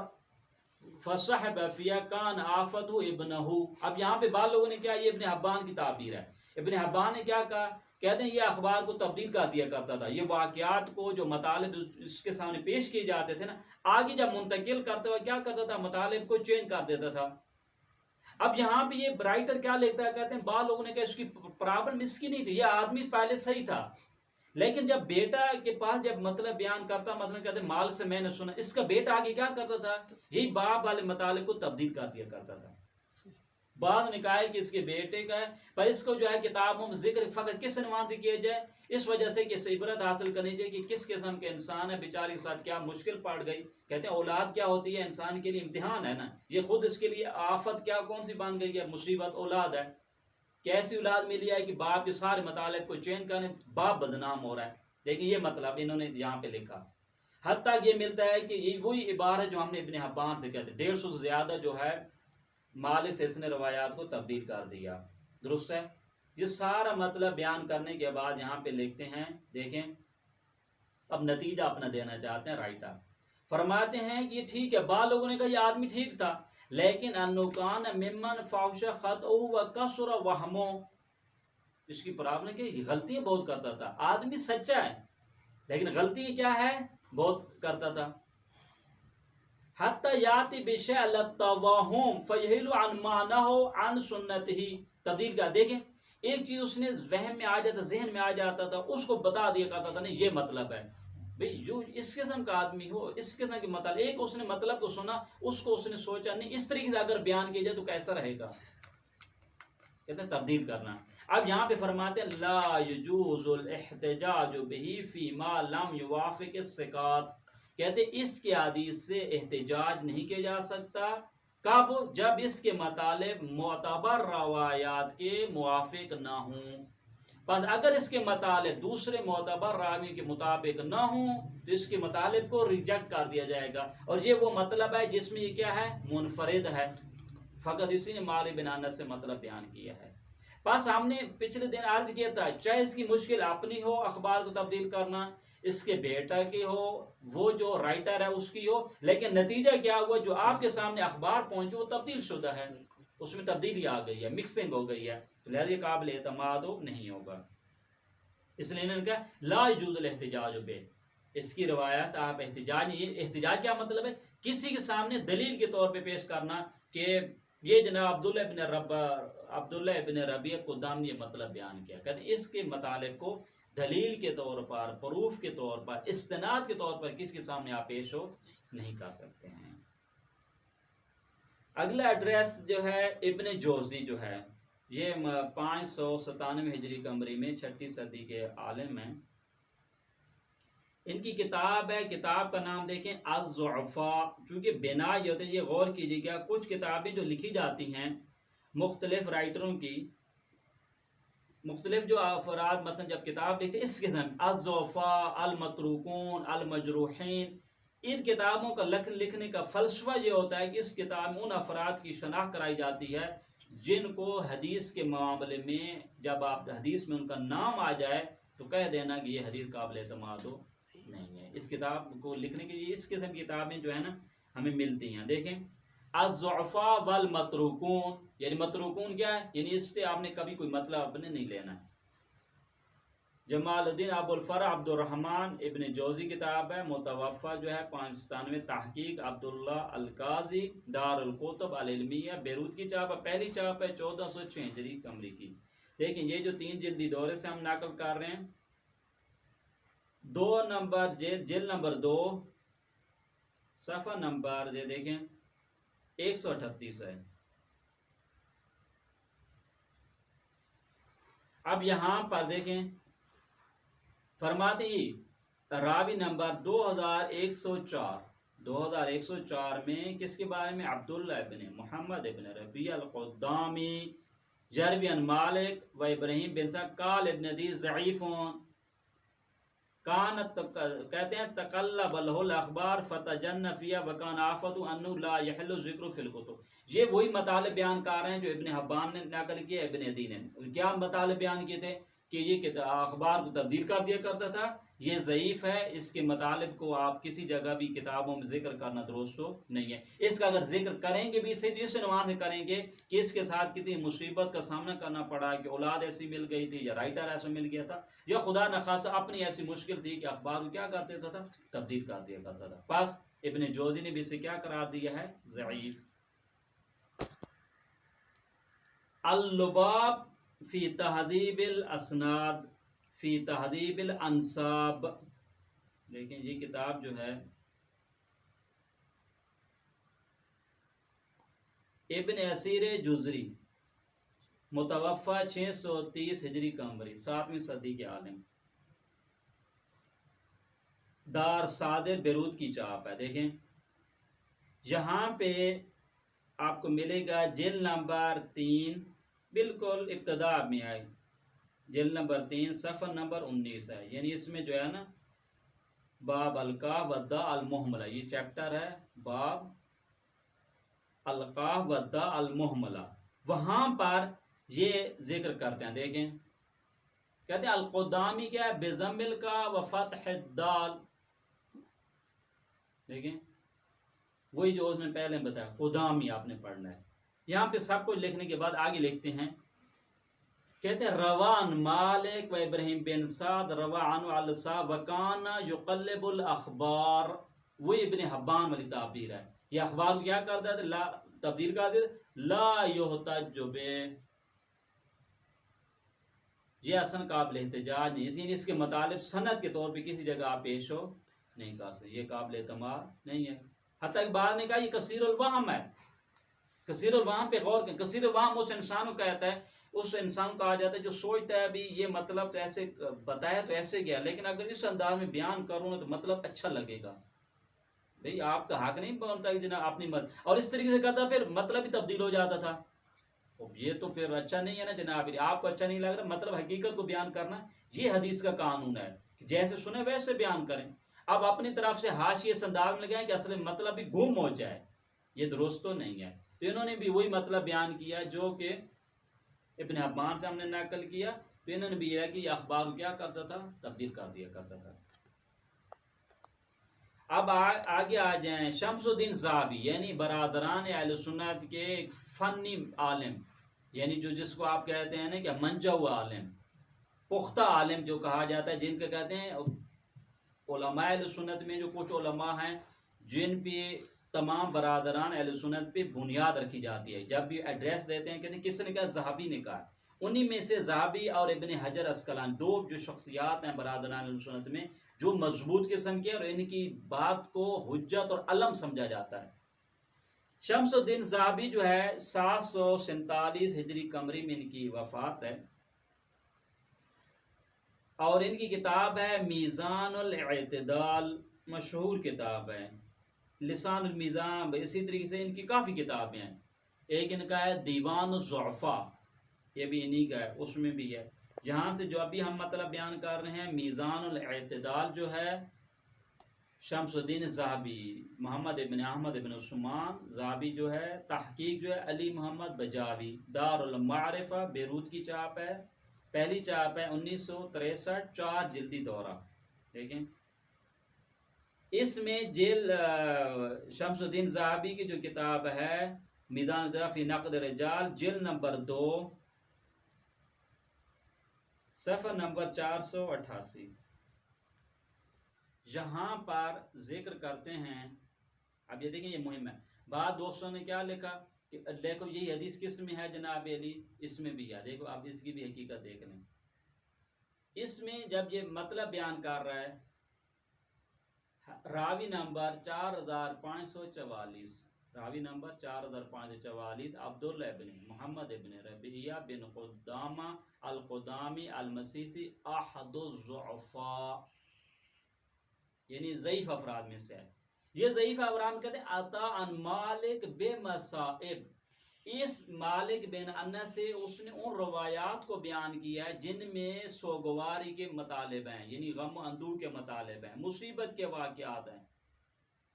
فصحب فیا کان آفت ابنہ، اب یہاں پہ بعض لوگوں نے کیا، یہ ابن حبان کی تعبیر ہے، ابن حبان نے کیا کہا، کہتے ہیں یہ اخبار کو تبدیل کر دیا کرتا تھا، یہ واقعات کو جو مطالب اس کے سامنے پیش کیے جاتے تھے نا، آگے جب منتقل کرتے ہوئے کیا کرتا تھا، مطالب کو چینج کر دیتا تھا۔ اب یہاں پہ یہ رائٹر کیا لکھتا ہے، کہتے ہیں بعض لوگوں نے کہا اس کی پرابلم اس کی نہیں تھی، یہ آدمی پہلے صحیح تھا، لیکن جب بیٹا کے پاس جب مطلب بیان کرتا، مطلب کہتے ہیں مالک سے میں نے سنا، اس کا بیٹا آگے کیا کرتا تھا، یہی باپ والے مطالب کو تبدیل کر دیا کرتا تھا۔ بعد نے کہا ہے کہ اس کے بیٹے کا ہے، پر اس کو جو ہے کتابوں میں ذکر فقط کس عنوان سے کیا جائے، اس وجہ سے کہ اس عبرت حاصل کرنی چاہیے کہ کس قسم کے انسان ہے، بیچارے کے ساتھ کیا مشکل پڑ گئی۔ کہتے ہیں اولاد کیا ہوتی ہے، انسان کے لیے امتحان ہے نا، یہ خود اس کے لیے آفت کیا کون سی بن گئی ہے، مصیبت اولاد ہے کہ ایسی اولاد ملی ہے کہ باپ کے سارے مطالب کو چین کرنے، باپ بدنام ہو رہا ہے۔ لیکن یہ مطلب انہوں نے یہاں پہ لکھا، حتیٰ یہ ملتا ہے کہ یہ وہی عبارت جو ہم نے ابن حبان سے کہتے ہیں 150 سے زیادہ جو ہے مالک سے اس نے روایات کو تبدیل کر دیا، درست ہے؟ یہ سارا مطلب بیان کرنے کے بعد یہاں پہ لکھتے ہیں، دیکھیں اب نتیجہ اپنا دینا چاہتے ہیں رائٹر، فرماتے ہیں کہ یہ ٹھیک ہے، بعض لوگوں نے کہا یہ آدمی ٹھیک تھا، لیکن انوکان ممن فاوش خطؤ و کسر وہمو، اس کی پرابلم کہ یہ غلطیاں بہت کرتا تھا، آدمی سچا ہے لیکن غلطی کیا ہے، بہت کرتا تھا۔ حتی یاتی بشیء التوہم فیہل عن معنہ عن سنتہ، تبدیل کا دیکھیں ایک چیز اس نے وہم میں آ جاتا، ذہن میں آ جاتا تھا، اس کو بتا دیا کرتا تھا، نہیں یہ مطلب ہے بھئی، جو اس قسم کا آدمی ہو، اس قسم کی مطلب، ایک اس نے مطلب کو سنا، اس کو اس نے سوچا نہیں، اس طریقے سے اگر بیان کیا جائے تو کیسا رہے گا، کہتے ہیں تبدیل کرنا۔ اب یہاں پہ فرماتے ہیں لا یجوز الاحتجاج بہ فیما لم یوافق الثقات، کہتے ہیں اس کے حدیث سے احتجاج نہیں کیا جا سکتا، کب، جب اس کے مطالب معتبر روایات کے موافق نہ ہوں، بس اگر اس کے مطالب دوسرے معتبر راوی کے مطابق نہ ہوں تو اس کے مطالب کو ریجیکٹ کر دیا جائے گا، اور یہ وہ مطلب ہے جس میں یہ کیا ہے، منفرد ہے، فقط اسی نے مالک بن انس سے مطلب بیان کیا ہے۔ بس ہم نے پچھلے دن عرض کیا تھا، چاہے اس کی مشکل اپنی ہو اخبار کو تبدیل کرنا، اس کے بیٹا کی ہو، وہ جو رائٹر ہے اس کی ہو، لیکن نتیجہ کیا ہوا، جو آپ کے سامنے اخبار پہنچے وہ تبدیل شدہ ہے، اس میں تبدیلی آ گئی ہے، مکسنگ ہو گئی ہے، لہذا یہ قابل اعتماد نہیں ہوگا۔ اس لیے انہوں نے کہا لا یجوز الاحتجاج بہ، اس کی روایت سے آپ احتجاج نہیں، احتجاج کیا مطلب ہے، کسی کے سامنے دلیل کے طور پہ پیش کرنا کہ یہ جناب عبداللہ ابن ربیع قدام نے یہ مطلب بیان کیا، کہتے ہیں اس کے مطالب کو دلیل کے طور پر، پروف کے طور پر، استناد کے طور پر کس کے سامنے آپ پیش ہو نہیں کر سکتے ہیں۔ اگلا ایڈریس جو ہے ابن جوزی جو ہے، یہ 597 ہجری قمری میں 6 صدی کے عالم ہیں، ان کی کتاب ہے، کتاب کا نام دیکھیں الضعفاء، چونکہ بنا یہ ہوتے ہیں، یہ غور کیجیے گا، کچھ کتابیں جو لکھی جاتی ہیں مختلف رائٹروں کی، مختلف جو افراد مثلا جب کتاب لکھتے ہیں اس قسم الضعفاء، المتروکون، المجروحین، ان کتابوں کا لکھنے کا فلسفہ یہ ہوتا ہے کہ اس کتاب میں ان افراد کی شناخت کرائی جاتی ہے جن کو حدیث کے معاملے میں جب آپ حدیث میں ان کا نام آ جائے تو کہہ دینا کہ یہ حدیث قابل اعتماد ہو نہیں ہے۔ اس کتاب کو لکھنے کے لیے اس قسم کی کتابیں جو ہے نا ہمیں ملتی ہیں، دیکھیں الضعفاء والمتروکون، یعنی متروکون کیا ہے، یعنی اس سے آپ نے کبھی کوئی مطلب اپنے نہیں لینا ہے۔ جمال الدین ابو الفرع عبد الرحمن ابن جوزی کتاب ہے، متوفہ جو ہے 597، تحقیق عبداللہ القاضی، دار الکتب العلمیہ، بیروت کی چاپ ہے، پہلی چاپ ہے 1406 ہجری قمری کی۔ لیکن یہ جو 3 جلدی دورے سے ہم نقل کر رہے ہیں، 2 نمبر جلد نمبر 2 صفحہ نمبر یہ دیکھیں 138 ہے۔ اب یہاں پر دیکھیں فرماتے ہی راوی نمبر 2104 میں کس کے بارے میں؟ عبداللہ ابن محمد ابن ربیع القدامی جربی عن مالک و ابراہیم بن سعد قال ابن دی ضعیفون کانت کہتے ہیں تقلب له الاخبار فتجن فیها وکان آفت انه لا يحل ذکر فی الکتب۔ یہ وہی مطالب بیان کر رہے ہیں جو ابن حبان نے نقل کیا، ابن عدی نے۔ کیا مطالب بیان کیے تھے؟ کہ یہ اخبار کو تبدیل کر دیا کرتا تھا، یہ ضعیف ہے، اس کے مطالب کو آپ کسی جگہ بھی کتابوں میں ذکر کرنا درست نہیں ہے۔ اس کا اگر ذکر کریں گے بھی اسے اس عنوان سے کریں گے کہ اس کے ساتھ کتنی مصیبت کا سامنا کرنا پڑا کہ اولاد ایسی مل گئی تھی یا رائٹر ایسا مل گیا تھا یا خدا نخواستہ اپنی ایسی مشکل تھی کہ اخبار کو کیا کر دیتا تھا؟ تبدیل کر دیا کرتا تھا۔ بس ابن جوزی نے بھی اسے کیا قرار دیا ہے؟ ضعیف۔ اللباب فی تہذیب الاسناد فی تہذیب الانساب، لیکن یہ کتاب جو ہے ابن اسیر جزری متوفہ 630 ہجری قمری 7ویں صدی کے عالم، دار صادر بیروت کی چاپ ہے۔ دیکھیں یہاں پہ آپ کو ملے گا جلد نمبر 3 بالکل ابتدا میں آئے، جلد نمبر 3 صفحہ نمبر 19 ہے، یعنی اس میں جو ہے نا باب القاح والداء المہملہ، یہ چیپٹر ہے باب القاح والداء المہملہ، وہاں پر یہ ذکر کرتے ہیں۔ دیکھیں کہتے ہیں القدامی کیا ہے؟ بضم القاف و فتح الدال۔ دیکھیں وہی جو اس نے پہلے بتایا، قدامی آپ نے پڑھنا ہے۔ یہاں پہ سب کچھ لکھنے کے بعد آگے لکھتے ہیں، کہتے ہیں روان مالک و ابراہیم بن سعد روان الصا وکان یقلب الاخبار، وہ ابن حبان والی تعبیر ہے۔ یہ اخبار کو کیا کرتا ہے؟ لا تبدیل کر دیتا، لا یحتج بہ، یہ اصلا قابل احتجاج نہیں، یعنی اس کے مطالب سند کے طور پہ کسی جگہ آپ پیش ہو نہیں کر سکتے، یہ قابل اعتماد نہیں ہے۔ حتیٰ کہ بعد نے کہا یہ کثیر الوہم ہے، کثیر الوہم پہ غور کریں۔ کثیر الوہم اس انسان کو کہتا ہے، اس انسان کو کہا جاتا ہے جو سوچتا ہے بھی یہ مطلب تو ایسے بتایا تو ایسے گیا، لیکن اگر اس انداز میں بیان کروں تو مطلب اچھا لگے گا۔ بھئی آپ کا حق نہیں بنتا کہ جناب اپنی اور اس طریقے سے کرتا پھر مطلب ہی تبدیل ہو جاتا تھا۔ یہ تو پھر اچھا نہیں ہے نا جناب، آپ کو اچھا نہیں لگ رہا، مطلب حقیقت کو بیان کرنا یہ حدیث کا قانون ہے، جیسے سنے ویسے بیان کریں۔ اب اپنی طرف سے حاشیے اس انداز میں لگائیں کہ اصل مطلب بھی گم ہو جائے، یہ درست تو نہیں ہے۔ تو انہوں نے بھی وہی مطلب بیان کیا جو کہ ابن حبان سے ہم نے نقل کیا، تو انہوں نے بھی یہ کہ یہ اخبار کو کیا کرتا تھا؟ تبدیل کر دیا کرتا تھا۔ اب آگے آ جائیں، شمس الدین ذہبی یعنی برادران اہل سنت کے ایک فنی عالم، یعنی جو جس کو آپ کہتے ہیں نا کہ منجا ہوا عالم، پختہ عالم جو کہا جاتا ہے، جن کے کہتے ہیں علماء اہل سنت میں جو کچھ علماء ہیں جن پہ تمام برادران اہل سنت پہ بنیاد رکھی جاتی ہے، جب بھی ایڈریس دیتے ہیں کہتے ہیں کس نے کہا؟ ذہبی نے کہا۔ انہی میں سے ذہبی اور ابن حجر عسقلانی دو جو شخصیات ہیں برادران اہل سنت میں جو مضبوط قسم کے اور ان کی بات کو حجت اور علم سمجھا جاتا ہے۔ شمس الدین ذہبی جو ہے 747 ہجری قمری میں ان کی وفات ہے، اور ان کی کتاب ہے میزان الاعتدال، مشہور کتاب ہے۔ لسان المیزان، اسی طریقے سے ان کی کافی کتابیں ہیں۔ ایک ان کا ہے دیوان الضعفاء، یہ بھی انہی کا ہے، اس میں بھی ہے۔ یہاں سے جو ابھی ہم مطلب بیان کر رہے ہیں میزان الاعتدال جو ہے شمس الدین ذہبی، محمد ابن احمد ابن عثمان ذہبی جو ہے، تحقیق جو ہے علی محمد بجاوی، دار المعرفہ بیروت کی چاپ ہے، پہلی چاپ ہے 1963، 4 جلدی دورہ۔ دیکھیں اس میں شمس الدین ذہبی کی جو کتاب ہے میزان فی نقد رجال، جلد نمبر 2 صفحہ نمبر 488، یہاں پر ذکر کرتے ہیں۔ اب یہ دیکھیں یہ مہم ہے، بعد دوستوں نے کیا لکھا کہ دیکھو یہی حدیث کس میں ہے جناب علی، اس میں بھی ہے، دیکھو آپ اس کی بھی حقیقت دیکھ لیں۔ اس میں جب یہ مطلب بیان کر رہا ہے، راوی نمبر 4544، راوی نمبر 4544 عبداللہ ابن محمد ابن ربیعہ بن قدامہ القدامی المسیسی احد الضعفاء، یعنی ضعیف افراد میں سے ہے. یہ ضعیف افراد کہتے ہیں عطا عن مالک بے مصائب. اس مالک بن انس سے اس نے ان روایات کو بیان کیا ہے جن میں سوگواری کے مطالب ہیں، یعنی غم و اندوہ کے مطالب ہیں، مصیبت کے واقعات ہیں.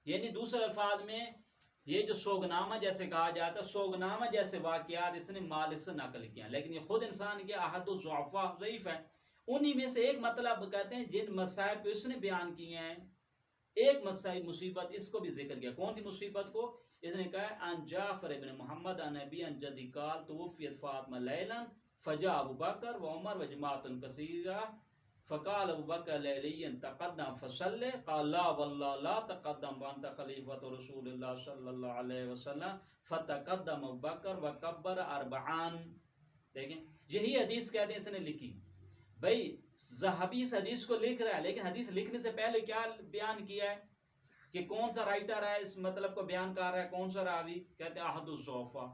یعنی دوسرے الفاظ میں یہ جو سوگنامہ جیسے کہا جاتا ہے، سوگنامہ جیسے واقعات اس نے مالک سے نقل کیا، لیکن یہ خود انسان کے احد الضعفاء ضعیف ہے. انہی میں سے ایک مطلب کہتے ہیں جن مصائب اس نے بیان کیے ہیں، ایک مصیبت اس کو بھی ذکر کیا. کون سی مصیبت کو؟ اس نے کہا ان جعفر ابن محمد ان نبی ان جدی قال توفیت فاطمہ لیلا فجاء ابو بکر و عمر و جماعت کثیرہ فقال ابو بکر لیلی تقدم فصلی قال لا واللہ لا تقدم وانت خلیفۃ رسول اللہ صلی اللہ علیہ وسلم فتقدم ابو بکر وکبر اربعان. دیکھیں یہی حدیث کہتے ہیں اس نے لکھی. بھائی ذہبی اس حدیث کو لکھ رہا ہے، لیکن حدیث لکھنے سے پہلے کیا بیان کیا ہے کہ کون سا رائٹر ہے اس مطلب کو بیان کر رہا ہے، کون سا راوی؟ کہتے ہیں احد الضعفاء،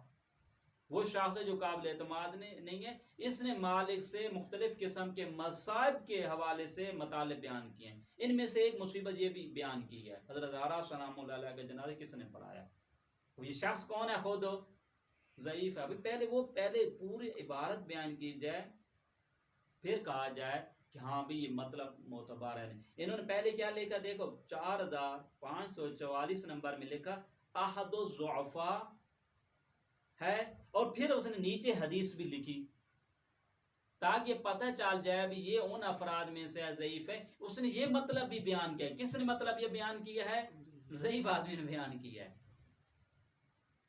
وہ شخص ہے جو قابل اعتماد نہیں ہے. اس نے مالک سے مختلف قسم کے مصائب کے حوالے سے مطالب بیان کیے ہیں. ان میں سے ایک مصیبت یہ بھی بیان کی ہے، حضرت زہرا سلام اللہ علیہ کے جنازے کس نے پڑھایا؟ یہ شخص کون ہے؟ خود ضعیف ہے. پہلے پوری عبارت بیان کی جائے پھر کہا جائے کہ ہاں بھی یہ مطلب معتبر ہے. انہوں نے پہلے کیا لکھا؟ دیکھو 4544 نمبر میں لکھا احد الضعفاء ہے، اور پھر اس نے نیچے حدیث بھی لکھی تاکہ پتہ چل جائے بھی یہ ان افراد میں سے ضعیف ہے. اس نے یہ مطلب بھی بیان کیا. کس نے مطلب یہ بیان کیا ہے؟ ضعیف آدمی نے بیان کیا ہے.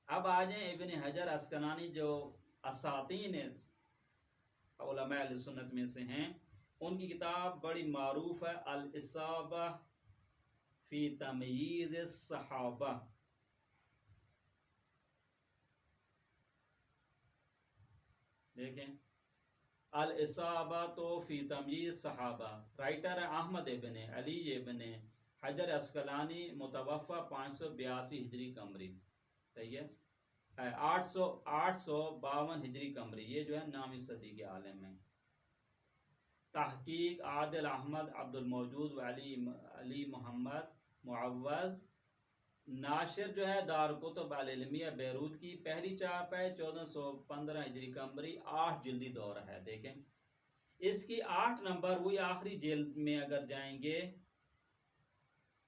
اب آ جائیں ابن حجر عسقلانی جو اساطین علماء اہل سنت میں سے ہیں، ان کی کتاب بڑی معروف ہے الاصابہ فی تمییز الصحابہ. دیکھیں الاصابہ تو فی تمییز صحابہ، رائٹر ہے احمد ابن علی ابن حجر عسقلانی، متوفہ 582 ہجری قمری. صحیح ہے، 852 ہجری قمری. یہ جو ہے 9ویں صدی کے عالم ہیں. تحقیق عادل احمد عبد الموجود و علی محمد معوض. ناشر جو ہے دارالکتب العلمیہ بیروت کی. پہلی چاپ ہے 1415 ہجری قمری، 8 جلدی دور ہے. دیکھیں اس کی 8 نمبر وہی آخری جلد میں اگر جائیں گے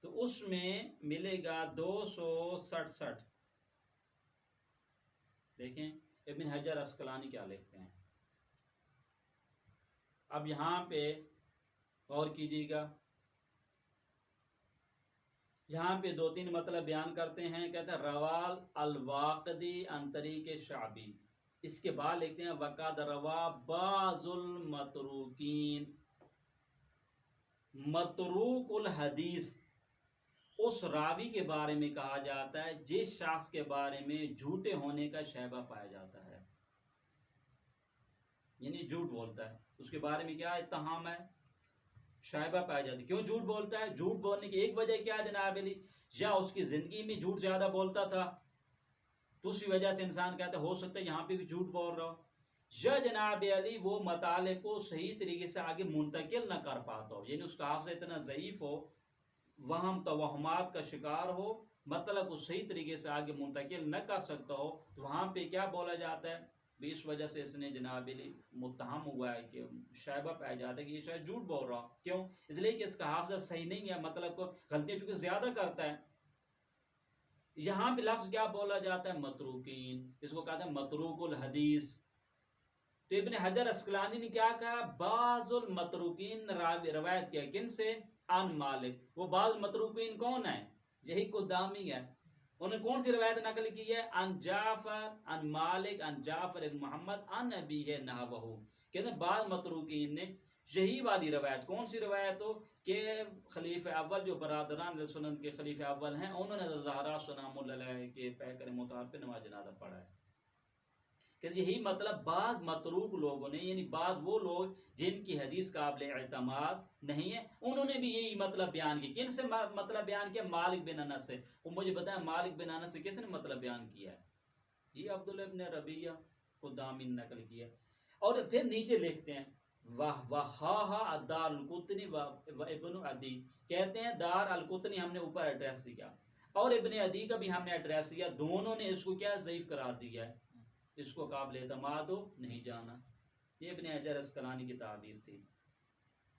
تو اس میں ملے گا 267. دیکھیں ابن حجر عسقلانی کیا لکھتے ہیں. اب یہاں پہ غور کیجیے گا، یہاں پہ 2-3 مطلب بیان کرتے ہیں. کہتے ہیں روال الواقدی عن طریق شعبی. اس کے بعد لکھتے ہیں وقد روا بعض المتروکین. متروک الحدیث اس راوی کے بارے میں کہا جاتا ہے جس شخص کے بارے میں جھوٹے ہونے کا شائبہ پایا جاتا ہے، یعنی جھوٹ بولتا ہے. اس کے بارے میں کیا اتہام ہے؟ شائبہ پایا جاتا ہے. کیوں جھوٹ بولتا ہے؟ جھوٹ بولنے کی ایک وجہ کیا ہے جناب علی؟ یا اس کی زندگی میں جھوٹ زیادہ بولتا تھا تو اسی وجہ سے انسان کہتا ہے ہو سکتا ہے یہاں پہ بھی جھوٹ بول رہا ہو، یا جناب علی وہ مطالب کو صحیح طریقے سے آگے منتقل نہ کر پاتا ہو، یعنی اس کا حافظہ اتنا ضعیف ہو، وہم توہمات کا شکار ہو، مطلب کو صحیح طریقے سے آگے منتقل نہ کر سکتا ہو. تو وہاں پہ کیا بولا جاتا ہے؟ اس وجہ سے اس نے جناب علی متہم ہوا ہے کہ شائبہ پایا جاتا ہے کہ یہ شاید جھوٹ بول رہا. کیوں؟ اس لیے کہ اس کا حافظہ صحیح نہیں ہے، مطلب کو غلطیاں چونکہ زیادہ کرتا ہے. یہاں پہ لفظ کیا بولا جاتا ہے؟ متروکین. اس کو کہتے ہیں متروک الحدیث. تو ابن حجر عسقلانی نے کیا کہا؟ بعض المتروکین روایت کیا. کن سے؟ ان مالک. وہ بعض متروکین کون ہیں؟ یہی قدامی ہے. انہوں نے کون سی روایت نقل کی ہے؟ ان جعفر ان مالک ان جعفر ابن محمد ان ابیہ نحوہ. کہتے ہیں بعض متروکین نے یہی والی روایت. کون سی روایت ہو؟ کہ خلیفہ اول جو برادران سنت کے خلیفہ اول ہیں انہوں نے زہرا سلام اللہ علیہ کے پیکر مطہر پہ نماز جنازہ پڑھا ہے. کہ یہی مطلب بعض متروک لوگوں نے، یعنی بعض وہ لوگ جن کی حدیث قابل اعتماد نہیں ہے، انہوں نے بھی یہی مطلب بیان کی. کن سے مطلب بیان کیا؟ مالک بن انس سے. وہ مجھے بتائیں مالک بن انس سے کس نے مطلب بیان کیا ہے؟ یہ عبداللہ ابن ربیعہ قدامی نے نقل کیا. اور پھر نیچے لکھتے ہیں وہاہا دار القطنی و ابن عدی، کہتے ہیں دار القطنی ہم نے اوپر ایڈریس دیا اور ابن عدی کا بھی ہم نے ایڈریس دیا، دونوں نے اس کو کیا ضعیف قرار دیا ہے، اس کو قابل اعتماد ہو نہیں جانا۔ یہ ابن حجر اسقلانی کی تعبیر تھی۔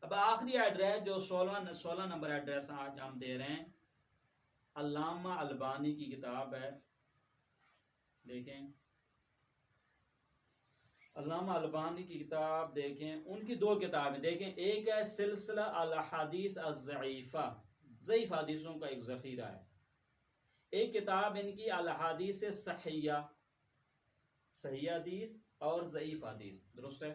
اب آخری ایڈریس جو 16 نمبر ایڈریس آج ہم دے رہے ہیں، علامہ البانی کی کتاب ہے، دیکھیں علامہ البانی کی کتاب دیکھیں، ان کی دو کتابیں دیکھیں، ایک ہے سلسلہ الاحادیث الضعیفہ، ضعیف حدیثوں کا ایک ذخیرہ ہے، ایک کتاب ان کی الاحادیث صحیحہ، صحیح حدیث اور ضعیف حدیث، درست ہے؟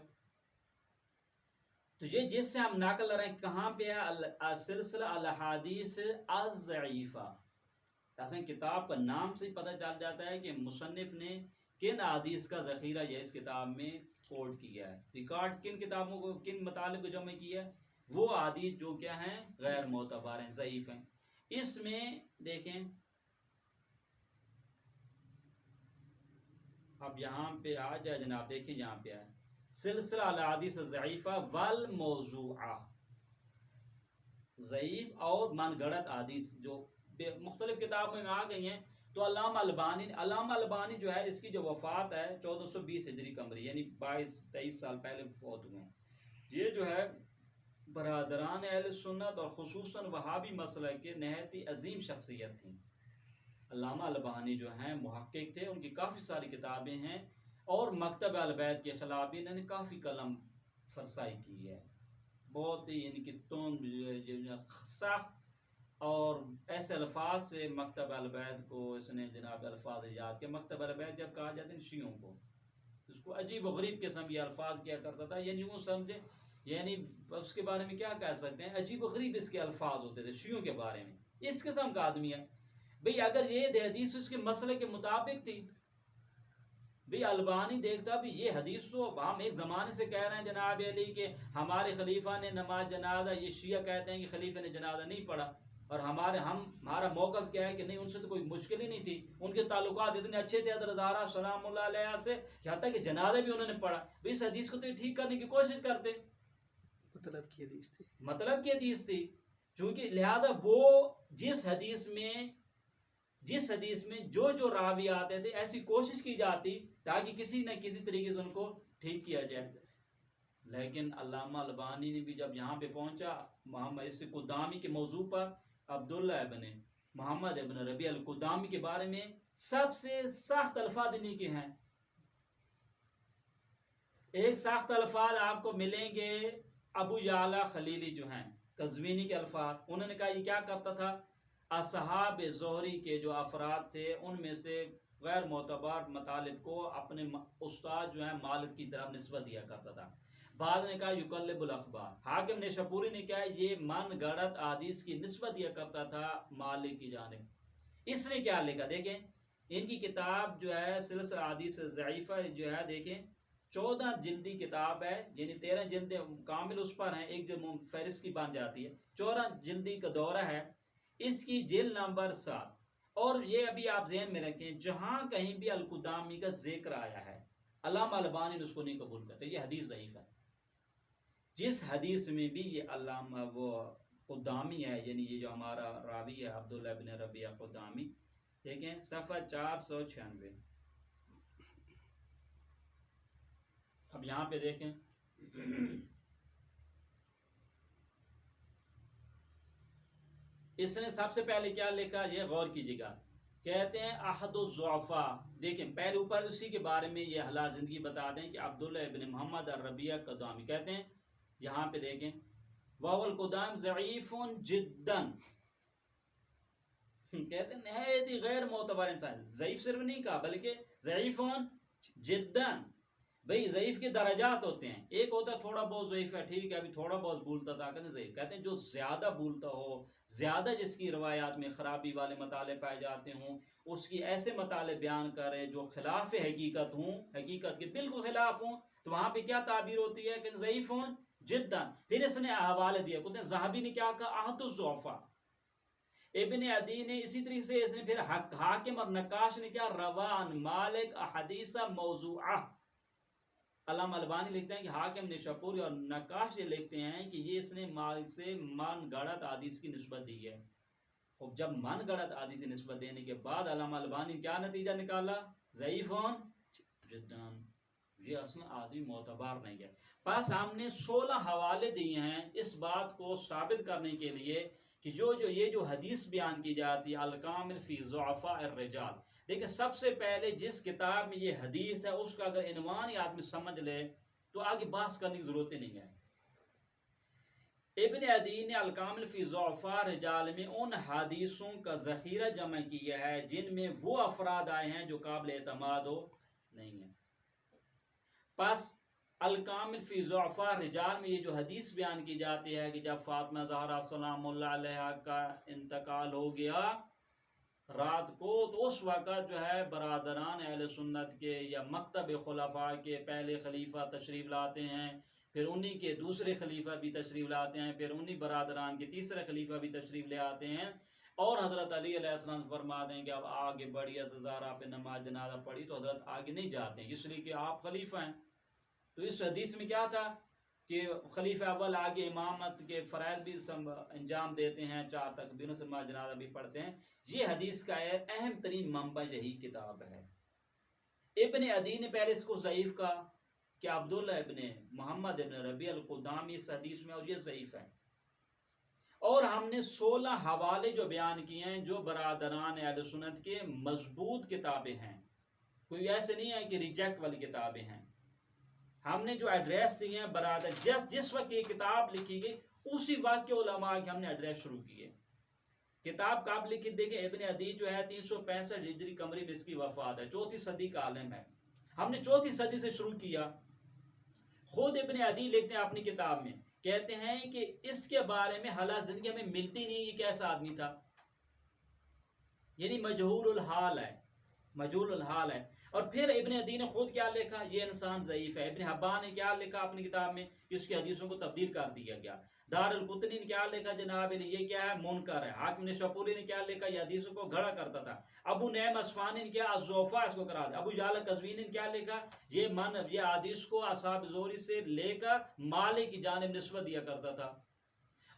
تو یہ جس سے ہم نقل رہے ہیں کہاں پہ ہے، سلسلہ الاحادیث الضعیفہ، ایسے کتاب کا نام سے پتہ چل جاتا ہے کہ مصنف نے کن حدیث کا ذخیرہ یہ اس کتاب میں کوٹ کیا ہے، ریکارڈ کن کتابوں کو، کن مطالب کو جمع کیا ہے، وہ حدیث جو کیا ہیں غیر معتبر ہیں، ضعیف ہیں۔ اس میں دیکھیں اب یہاں پہ آ جائے جناب، دیکھیں یہاں پہ ہے سلسلہ الاحادیث الضعیفہ والموضوعہ، ضعیف اور من گھڑت حدیث جو مختلف کتابوں میں آ گئی ہیں۔ تو علامہ البانی جو ہے اس کی جو وفات ہے 1420 ہجری قمری، یعنی 22-23 سال پہلے فوت ہوئے ہیں۔ یہ جو ہے برادران اہل سنت اور خصوصاً وہابی مسلک کے نہایت ہی عظیم شخصیت تھیں۔ علامہ البانی جو ہیں محقق تھے، ان کی کافی ساری کتابیں ہیں اور مکتب اہل بیت کے خلاف بھی انہوں نے کافی قلم فرسائی کی ہے، بہت ہی ان کی سخت اور ایسے الفاظ سے مکتب اہل بیت کو اس نے جناب الفاظ ایجاد کیا۔ مکتب اہل بیت جب کہا جاتا ہے شیعوں کو، اس کو عجیب و غریب قسم یہ الفاظ کیا کرتا تھا، یعنی یوں سمجھے، یعنی اس کے بارے میں کیا کہہ سکتے ہیں، عجیب و غریب اس کے الفاظ ہوتے تھے شیعوں کے بارے میں۔ اس قسم کا آدمی ہے بھئی، اگر یہ حدیث اس کے مسئلے کے مطابق تھی، بھئی البانی دیکھتا بھی یہ حدیث تو ہم ایک زمانے سے کہہ رہے ہیں جناب علی کہ ہمارے خلیفہ نے نماز جنازہ، یہ شیعہ کہتے ہیں کہ خلیفہ نے جنازہ نہیں پڑھا، اور ہمارا موقف کیا ہے کہ نہیں، ان سے تو کوئی مشکل ہی نہیں تھی، ان کے تعلقات اتنے اچھے تھے حضرت زہرا سلام اللہ علیہ سے، یہاں تک کہ جنازہ بھی انہوں نے پڑھا۔ بھئی اس حدیث کو تو ٹھیک کرنے کی کوشش کرتے، مطلب کی حدیث تھی، مطلب کی حدیث تھی، چونکہ لہذا وہ جس حدیث میں جو راوی آتے تھے ایسی کوشش کی جاتی تاکہ کسی نہ کسی طریقے سے ان کو ٹھیک کیا جائے۔ لیکن علامہ البانی نے بھی جب یہاں پہ پہنچا محمد اس قدامی کے موضوع پر، عبداللہ ابن محمد ابن ربیع القدامی کے بارے میں سب سے سخت الفاظ انہی کے ہیں۔ ایک سخت الفاظ آپ کو ملیں گے ابو یعلا خلیلی جو ہیں قزوینی کے الفاظ، انہوں نے کہا یہ کیا کرتا تھا، اصحاب زہری کے جو افراد تھے ان میں سے غیر معتبر مطالب کو اپنے استاد جو ہیں مالک کی طرف نسبت دیا کرتا تھا۔ بعد نے کہا یقلب الاخبار، حاکم نیشاپوری نے کہا یہ من گڑت احادیث کی نسبت دیا کرتا تھا مالک کی جانب۔ اس نے کیا لکھا، دیکھیں ان کی کتاب جو ہے سلسلہ احادیث ضعیفہ جو ہے، دیکھیں 14 جلدی کتاب ہے، یعنی 13 جلدیں کامل اس پر ہیں، ایک جلد فہرست کی بن جاتی ہے، 14 جلدی کا دورہ ہے، اس کی جلد نمبر 7۔ اور یہ ابھی آپ ذہن میں رکھیں، جہاں کہیں بھی القدامی کا ذکر آیا ہے علامہ البانی نے اس کو نہیں قبول کرتے، یہ حدیث ضعیف ہے۔ جس حدیث میں بھی یہ علامہ وہ قدامی ہے، یعنی یہ جو ہمارا راوی ہے عبداللہ ابن ربیع قدامی، دیکھیں صفحہ 496، اب یہاں پہ دیکھیں اس نے سب سے پہلے کیا لکھا، یہ غور کیجیے گا، کہتے ہیں احد الضعفاء، دیکھیں پہلے اوپر اسی کے بارے میں یہ حالات زندگی بتا دیں کہ عبداللہ ابن محمد الربیع قدامی کہتے ہیں، یہاں پہ دیکھیں وَهُوَ القدام ضعیف جدا، کہتے ہیں نہایت ہی غیر معتبر انسان، ضعیف صرف نہیں کہا بلکہ ضعیف جدا۔ بھئی ضعیف کے درجات ہوتے ہیں، ایک ہوتا ہے تھوڑا بہت ضعیف ہے، ٹھیک ہے ابھی تھوڑا بہت بھولتا تھا کہ ضعیف، کہتے ہیں جو زیادہ بھولتا ہو، زیادہ جس کی روایات میں خرابی والے مطالعے پائے جاتے ہوں، اس کی ایسے مطالعے بیان کرے جو خلاف حقیقت ہوں، حقیقت کے بالکل خلاف ہوں، تو وہاں پہ کیا تعبیر ہوتی ہے کہ ضعیف جدا۔ پھر اس نے حوالے دیا، کہتے ہیں ذہبی نے کیا کہا، احد الضعفاء، ابن عدی نے اسی طریقے سے، اس نے پھر حاکم اور نقاش نے کیا، روان مالک احادیث موضوعہ، علامہ البانی لکھتے ہیں کہ حاکم نیشاپوری اور نقاش یہ لکھتے ہیں کہ یہ اس نے من گڑت حدیث کی نسبت دی ہے. اور جب من گڑت حدیث کی نسبت دینے کے بعد علامہ البانی کیا نتیجہ نکالا؟ ضعیفون جداً، یہ اصلا آدمی معتبر نہیں ہے. بس ہم نے 16 حوالے دیے ہیں اس بات کو ثابت کرنے کے لیے کہ یہ جو حدیث بیان کی جاتی ہے الکامل فی ضعفاء الرجال. دیکھیں سب سے پہلے جس کتاب میں یہ حدیث ہے اس کا اگر عنوان ہی آدمی سمجھ لے تو آگے بحث کرنے کی ضرورت ہی نہیں ہے. ابن عدی نے الکامل فی ضعفاء الرجال میں ان حدیثوں کا ذخیرہ جمع کیا ہے جن میں وہ افراد آئے ہیں جو قابل اعتماد ہو نہیں ہیں. پس الکامل فی ضعفاء الرجال میں یہ جو حدیث بیان کی جاتی ہے کہ جب فاطمہ زہرا سلام اللہ علیہ کا انتقال ہو گیا رات کو، تو اس وقت جو ہے برادران اہل سنت کے یا مکتب خلفاء کے پہلے خلیفہ تشریف لاتے ہیں، پھر انہی کے دوسرے خلیفہ بھی تشریف لاتے ہیں، پھر انہی برادران کے تیسرے خلیفہ بھی تشریف لے آتے ہیں، اور حضرت علی علیہ السلام فرما دیں کہ اب آگے بڑھی زہرا پہ نماز جنازہ پڑھی تو حضرت آگے نہیں جاتے ہیں اس لیے کہ آپ خلیفہ ہیں. تو اس حدیث میں کیا تھا کہ خلیفہ اول آگے امامت کے فرائض بھی انجام دیتے ہیں، 4 تکبیروں سے نماز جنازہ بھی پڑھتے ہیں. یہ حدیث کا اہم ترین منبع یہی کتاب ہے. ابن عدی نے پہلے اس کو ضعیف کہا کہ عبداللہ ابن محمد ابن ربیع القدامی اس حدیث میں، اور یہ ضعیف ہے. اور ہم نے 16 حوالے جو بیان کیے ہیں جو برادران اہل سنت کے مضبوط کتابیں ہیں، کوئی ایسے نہیں ہے کہ ریجیکٹ والی کتابیں ہیں. ہم نے جو ایڈریس دیے ہیں برادر، جس وقت یہ کتاب لکھی گئی اسی وقت کے علماء کے ہم نے ایڈریس شروع کیے. کتاب کب لکھی؟ دیکھیں ابن عدی جو ہے 365 ہجری قمری میں اس کی وفات ہے، 4 صدی کا عالم ہے. ہم نے 4 صدی سے شروع کیا. خود ابن عدی لکھتے ہیں اپنی کتاب میں، کہتے ہیں کہ اس کے بارے میں حالات زندگی ہمیں ملتی نہیں یہ کیسا آدمی تھا، یعنی مجہول الحال ہے، مجہول الحال ہے. اور پھر ابن عدی نے خود کیا لکھا؟ یہ انسان ضعیف ہے. ابن حبان نے کیا لکھا اپنی کتاب میں کہ اس کی حدیثوں کو تبدیل کر دیا گیا. دار القطنی نے کیا لکھا؟ جناب یہ کیا ہے؟ منکر ہے. حاکم نیشاپوری نے کیا لکھا؟ یہ حدیثوں کو گھڑا کرتا تھا. ابو نعیم اصفہانی نے کیا؟ الضعفاء اس کو کرا دیا. ابو یعلا قزوینی نے کیا لکھا؟ یہ حدیث کو اصحاب زہری سے لے کر مالک کی جانب نسبت دیا کرتا تھا.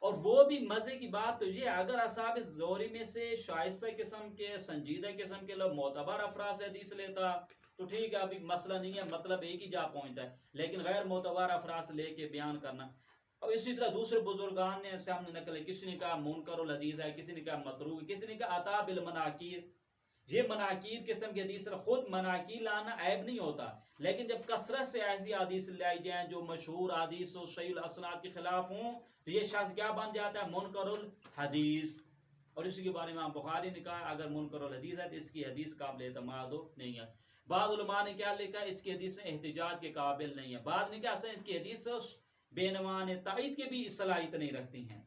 اور وہ بھی مزے کی بات تو یہ، اگر اصحاب زہری میں سے شائستہ قسم کے سنجیدہ قسم کے لوگ معتبر افراد سے حدیث لیتا تو ٹھیک ہے، ابھی مسئلہ نہیں ہے، مطلب ایک ہی جا پہنچتا ہے. لیکن غیر معتبر افراد سے لے کے بیان کرنا. اور اسی طرح دوسرے بزرگان نے سے ہم نے نقل ہے، کسی نے کہا منکر الحدیث ہے، کسی نے کہا متروک، کسی نے کہا عطا بالمناکیر. یہ مناکیر قسم کی حدیث، خود مناکیر لانا عیب نہیں ہوتا، لیکن جب کثرت سے ایسی حدیث لائی جائیں جو مشہور حدیث و صحیح الاسناد کے خلاف ہوں تو یہ شخص کیا بن جاتا ہے؟ منکر الحدیث. اور اسی کے بارے میں بخاری نے کہا اگر منکر الحدیث ہے تو اس کی حدیث قابل اعتماد نہیں ہے. بعض علماء نے کیا لکھا؟ اس کی حدیث احتجاج کے قابل نہیں ہے. بعد نے کیا اصلا اس کی حدیث بے نوان تائید کے بھی صلاحیت نہیں رکھتی ہیں.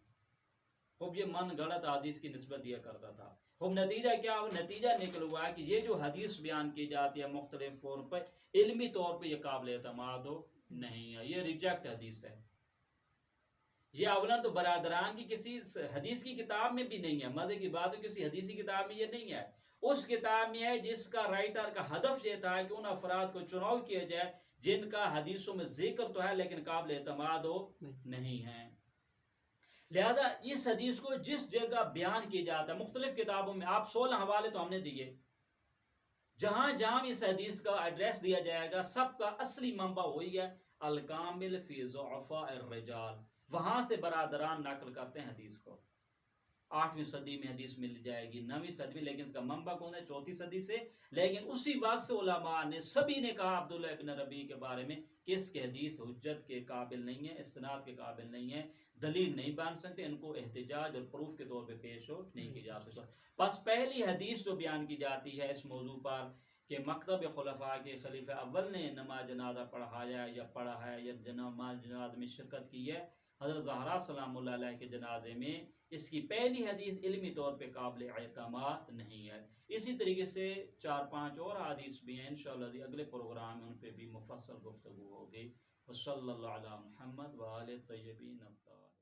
خوب یہ من گڑت حدیث کی نسبت دیا کرتا تھا. خوب نتیجہ کیا ہوا؟ نتیجہ نکل ہوا کہ یہ جو حدیث بیان کی جاتی ہے مختلف طور پر علمی طور پر یہ قابل اعتماد نہیں ہے، یہ ریجیکٹ حدیث ہے. یہ اولا تو برادران کی کسی حدیث کی کتاب میں بھی نہیں ہے. مزے کی بات ہے کسی حدیثی کتاب میں یہ نہیں ہے. اس کتاب میں ہے جس کا رائٹر کا ہدف یہ تھا کہ ان افراد کو چناؤ کیا جائے جن کا حدیثوں میں ذکر تو ہے لیکن قابل اعتماد نہیں ہے. لہذا اس حدیث کو جس جگہ بیان کیا جاتا ہے مختلف کتابوں میں، آپ 16 حوالے تو ہم نے دیے، جہاں جہاں اس حدیث کا ایڈریس دیا جائے گا سب کا اصلی منبع وہی ہے الکامل فی ضعفاء الرجال. وہاں سے برادران نقل کرتے ہیں حدیث کو. 8ویں صدی میں حدیث مل جائے گی، 9ویں صدی میں، لیکن اس کا منبع کون ہے؟ 4 صدی سے. لیکن اسی وقت سے علماء نے سبھی نے کہا عبداللہ ابن ربیع کے بارے میں کہ اس کے حدیث حجت کے قابل نہیں ہے، استناد کے قابل نہیں ہے، دلیل نہیں بن سکتے، ان کو احتجاج اور پروف کے طور پہ پیش نہیں کیا جا سکتا. بس پہلی حدیث جو بیان کی جاتی ہے اس موضوع پر کہ مکتب خلفاء کے خلیفہ اول نے نماز جنازہ پڑھایا یا پڑھا ہے یا نماز جنازہ میں شرکت کی ہے حضرت زہرا سلام اللہ علیہ کے جنازے میں، اس کی پہلی حدیث علمی طور پہ قابل اعتماد نہیں ہے. اسی طریقے سے 4-5 اور حدیث بھی ہیں، انشاءاللہ اگلے پروگرام میں ان پہ بھی مفصل گفتگو ہوگی. وصلی اللہ علی محمد وآلہ الطیبین الطاہرین.